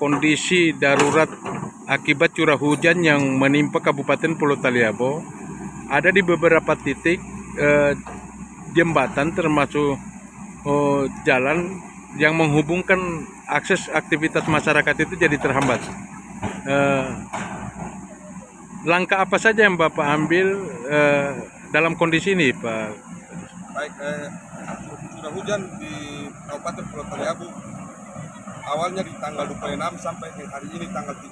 kondisi darurat akibat curah hujan yang menimpa Kabupaten Pulau Taliabu. Ada di beberapa titik jembatan termasuk jalan yang menghubungkan akses aktivitas masyarakat itu jadi terhambat. Langkah apa saja yang Bapak ambil dalam kondisi ini, Pak? Baik, curah hujan di Kabupaten Pulau Taliabu awalnya di tanggal 26 sampai hari ini tanggal 31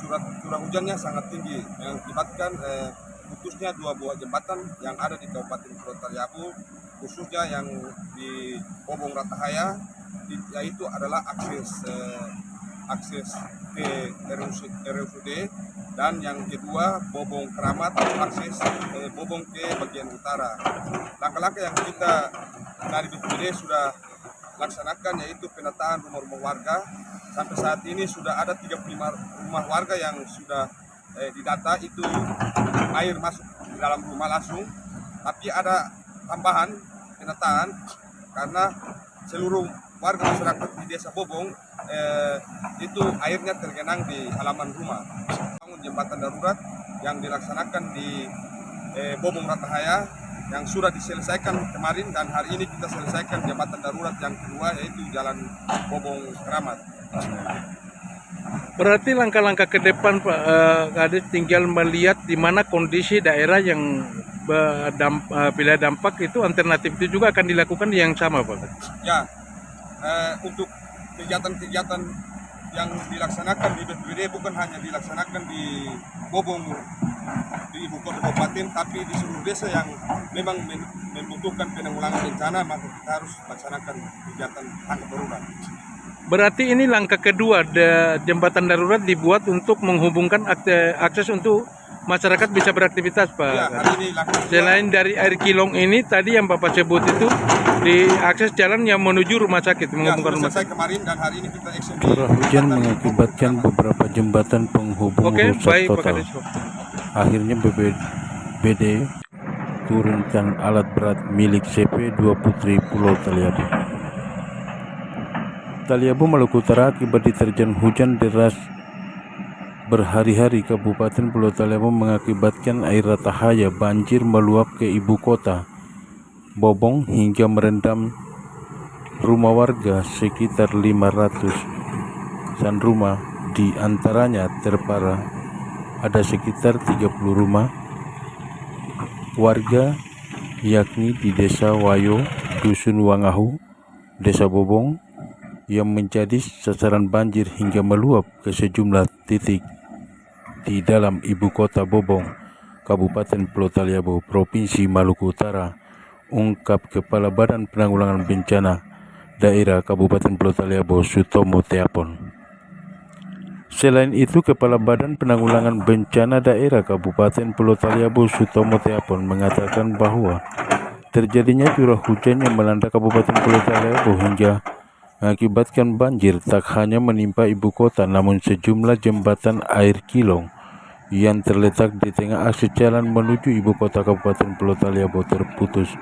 curah hujannya sangat tinggi yang mengakibatkan putusnya 2 buah jembatan yang ada di Kabupaten Pulau Taliabu, khususnya yang di Bobong Ratahaya, yaitu adalah akses ke RSUD, dan yang kedua Bobong Keramat, akses Bobong ke bagian utara. Langkah-langkah yang kita dari BPBD sudah laksanakan yaitu penataan rumah-rumah warga. Sampai saat ini sudah ada 35 rumah warga yang sudah didata, itu air masuk di dalam rumah langsung. Tapi ada tambahan penataan karena seluruh warga masyarakat di Desa Bobong itu airnya tergenang di halaman rumah. Bangun jembatan darurat yang dilaksanakan di Bobong Ratahaya yang sudah diselesaikan kemarin, dan hari ini kita selesaikan jembatan darurat yang kedua yaitu Jalan Bobong Keramat. Berarti langkah-langkah ke depan Pak Kades tinggal melihat di mana kondisi daerah yang bila dampak itu alternatif itu juga akan dilakukan yang sama Pak. Ya, untuk kegiatan-kegiatan yang dilaksanakan di BPBD bukan hanya dilaksanakan di Bobong, di ibu kota kabupaten, tapi di seluruh desa yang memang membutuhkan penanggulangan bencana, maka kita harus laksanakan kegiatan tanggap darurat. Berarti ini langkah kedua, jembatan darurat dibuat untuk menghubungkan akses untuk masyarakat bisa beraktivitas Pak. Ya, hari ini selain dari air kilong ini tadi yang Bapak sebut itu di akses jalan yang menuju rumah sakit, menghubungkan rumah sakit. Kemarin dan hari ini kita eksekusi. Curah hujan mengakibatkan beberapa jembatan penghubung rusak total. Akhirnya BPBD turunkan alat berat milik CP 2 Putri Pulau Taliabu. Taliabu, Maluku Utara, akibat diterjang hujan deras berhari-hari, Kabupaten Pulau Taliabu mengakibatkan air Ratahaya banjir meluap ke ibu kota Bobong hingga merendam rumah warga sekitar 500-an rumah, di antaranya terparah ada sekitar 30 rumah warga yakni di Desa Wayo, Dusun Wangahu, Desa Bobong yang menjadi sasaran banjir hingga meluap ke sejumlah titik di dalam ibu kota Bobong, Kabupaten Pulau Taliabu, Provinsi Maluku Utara, ungkap Kepala Badan Penanggulangan Bencana Daerah Kabupaten Pulau Taliabu, Sutomo Teapon. Selain itu, Kepala Badan Penanggulangan Bencana Daerah Kabupaten Pulau Taliabu, Sutomo Teapon, mengatakan bahwa terjadinya curah hujan yang melanda Kabupaten Pulau Taliabu hingga mengakibatkan banjir tak hanya menimpa ibu kota, namun sejumlah jembatan air kilong yang terletak di tengah akses jalan menuju ibu kota Kabupaten Pulau Taliabu terputus,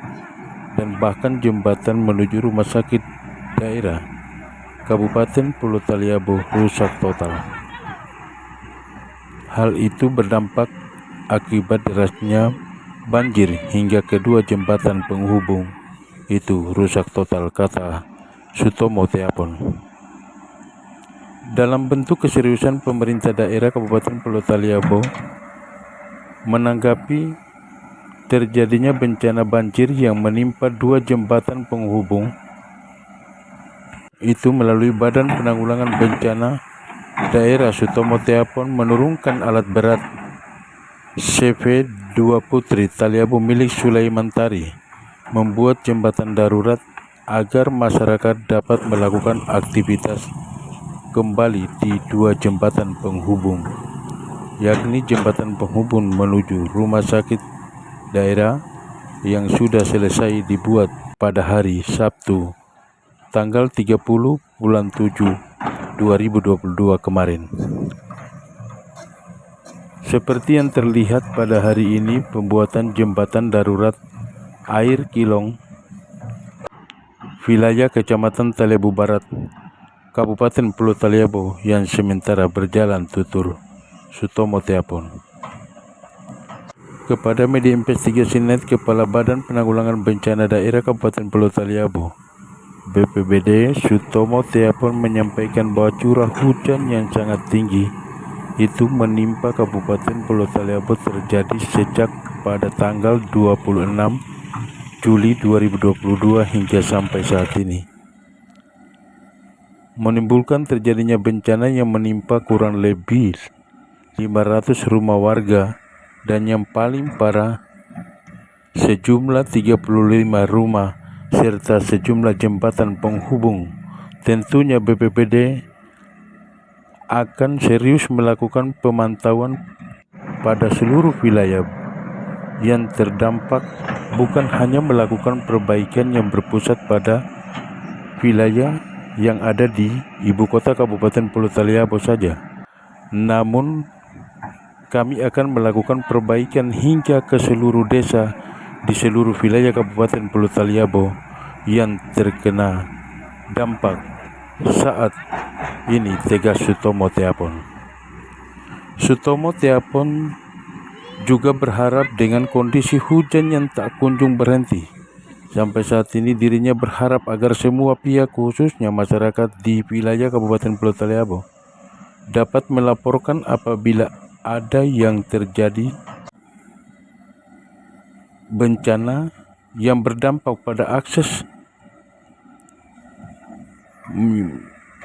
dan bahkan jembatan menuju rumah sakit daerah Kabupaten Pulau Taliabu rusak total. Hal itu berdampak akibat derasnya banjir hingga kedua jembatan penghubung itu rusak total, kata Sutomo Teapon. Dalam bentuk keseriusan pemerintah daerah Kabupaten Pulau Taliabu menanggapi terjadinya bencana banjir yang menimpa 2 jembatan penghubung itu, melalui Badan Penanggulangan Bencana Daerah, Sutomo Teapon menurunkan alat berat CV 2 Putri Taliabu milik Sulaiman Tari, membuat jembatan darurat agar masyarakat dapat melakukan aktivitas kembali di 2 jembatan penghubung, yakni jembatan penghubung menuju rumah sakit daerah yang sudah selesai dibuat pada hari Sabtu tanggal 30 bulan 7 2022 kemarin. Seperti yang terlihat pada hari ini, pembuatan jembatan darurat air kilong wilayah Kecamatan Taliabu Barat, Kabupaten Pulau Taliabu yang sementara berjalan tutur. Sutomo Teapon. Kepada media investigasi net, Kepala Badan Penanggulangan Bencana Daerah Kabupaten Pulau Taliabu BPBD Sutomo Teapon menyampaikan bahwa curah hujan yang sangat tinggi itu menimpa Kabupaten Pulau Taliabu terjadi sejak pada tanggal 26 Juli 2022 hingga sampai saat ini, menimbulkan terjadinya bencana yang menimpa kurang lebih 500 rumah warga dan yang paling parah sejumlah 35 rumah serta sejumlah jembatan penghubung. Tentunya BPBD akan serius melakukan pemantauan pada seluruh wilayah yang terdampak, bukan hanya melakukan perbaikan yang berpusat pada wilayah yang ada di ibu kota Kabupaten Pulau Taliabu saja, namun kami akan melakukan perbaikan hingga ke seluruh desa di seluruh wilayah Kabupaten Pulau Taliabu yang terkena dampak saat ini, tegas Sutomo Teapon. Sutomo Teapon juga berharap dengan kondisi hujan yang tak kunjung berhenti sampai saat ini, dirinya berharap agar semua pihak, khususnya masyarakat di wilayah Kabupaten Pulau Taliabu, dapat melaporkan apabila ada yang terjadi bencana yang berdampak pada akses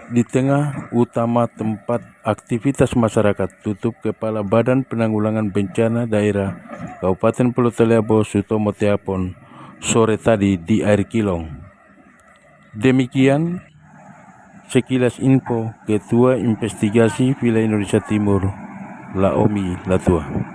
di tengah utama tempat aktivitas masyarakat, tutup Kepala Badan Penanggulangan Bencana Daerah Kabupaten Pulau Taliabu Sutomo Teapon sore tadi di Air Kilong. Demikian sekilas info Ketua Investigasi Wilayah Indonesia Timur, Laomi Latua.